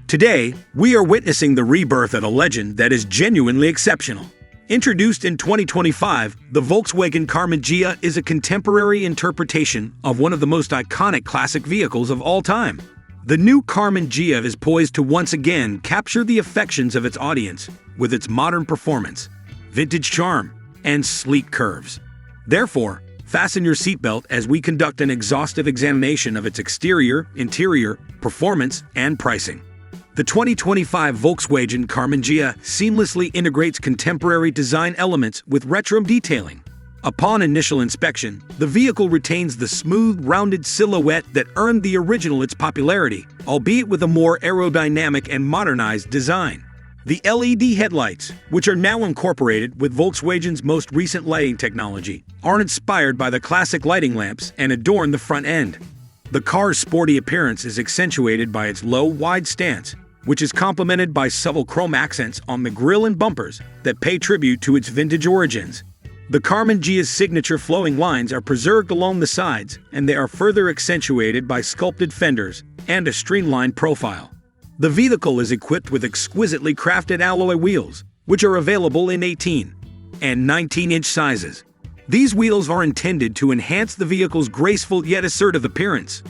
Today, we are witnessing the rebirth of a legend that is genuinely exceptional. Introduced in 2025, the Volkswagen Carmen Gia is a contemporary interpretation of one of the most iconic classic vehicles of all time. The new Carmen Gia is poised to once again capture the affections of its audience with its modern performance, vintage charm, and sleek curves. Therefore, fasten your seatbelt as we conduct an exhaustive examination of its exterior, interior, performance, and pricing. The 2025 Volkswagen Carmen Gia seamlessly integrates contemporary design elements with retro detailing. Upon initial inspection, the vehicle retains the smooth, rounded silhouette that earned the original its popularity, albeit with a more aerodynamic and modernized design. The LED headlights, which are now incorporated with Volkswagen's most recent lighting technology, are inspired by the classic lighting lamps and adorn the front end. The car's sporty appearance is accentuated by its low, wide stance, which is complemented by subtle chrome accents on the grille and bumpers that pay tribute to its vintage origins. The Carmen Gia's signature flowing lines are preserved along the sides, and they are further accentuated by sculpted fenders and a streamlined profile. The vehicle is equipped with exquisitely crafted alloy wheels, which are available in 18 and 19-inch sizes. These wheels are intended to enhance the vehicle's graceful yet assertive appearance.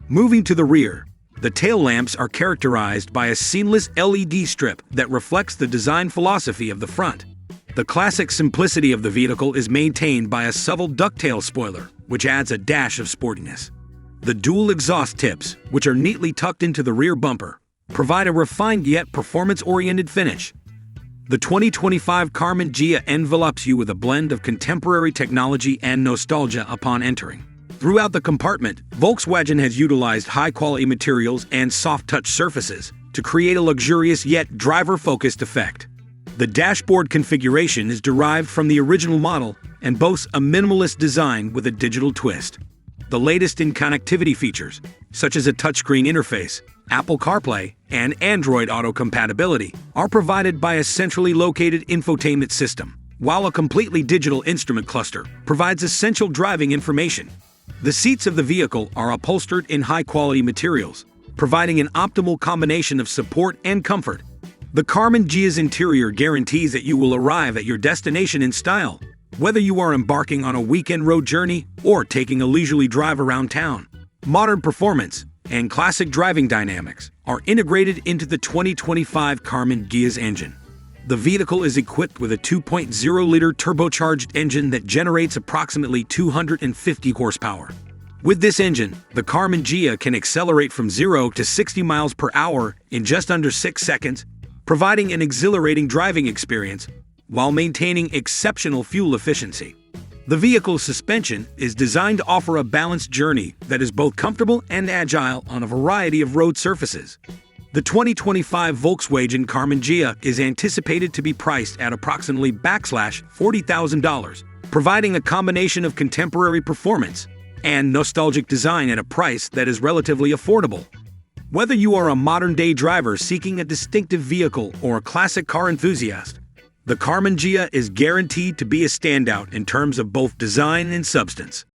Moving to the rear, the tail lamps are characterized by a seamless LED strip that reflects the design philosophy of the front. The classic simplicity of the vehicle is maintained by a subtle ducktail spoiler, which adds a dash of sportiness. The dual exhaust tips, which are neatly tucked into the rear bumper, provide a refined yet performance-oriented finish. The 2025 Carmen Gia envelopes you with a blend of contemporary technology and nostalgia upon entering. Throughout the compartment, Volkswagen has utilized high-quality materials and soft-touch surfaces to create a luxurious yet driver-focused effect. The dashboard configuration is derived from the original model and boasts a minimalist design with a digital twist. The latest in connectivity features, such as a touchscreen interface, Apple CarPlay, and Android Auto compatibility, are provided by a centrally located infotainment system, while a completely digital instrument cluster provides essential driving information. The seats of the vehicle are upholstered in high-quality materials, providing an optimal combination of support and comfort. The Carmen Gia's interior guarantees that you will arrive at your destination in style, whether you are embarking on a weekend road journey or taking a leisurely drive around town. Modern performance and classic driving dynamics are integrated into the 2025 Carmen Gia's engine. The vehicle is equipped with a 2.0-liter turbocharged engine that generates approximately 250 horsepower. With this engine, the Carmen Gia can accelerate from 0 to 60 miles per hour in just under 6 seconds, providing an exhilarating driving experience while maintaining exceptional fuel efficiency. The vehicle's suspension is designed to offer a balanced journey that is both comfortable and agile on a variety of road surfaces. The 2025 Volkswagen Carmen Gia is anticipated to be priced at approximately $40,000, providing a combination of contemporary performance and nostalgic design at a price that is relatively affordable. Whether you are a modern-day driver seeking a distinctive vehicle or a classic car enthusiast, the Carmen Gia is guaranteed to be a standout in terms of both design and substance.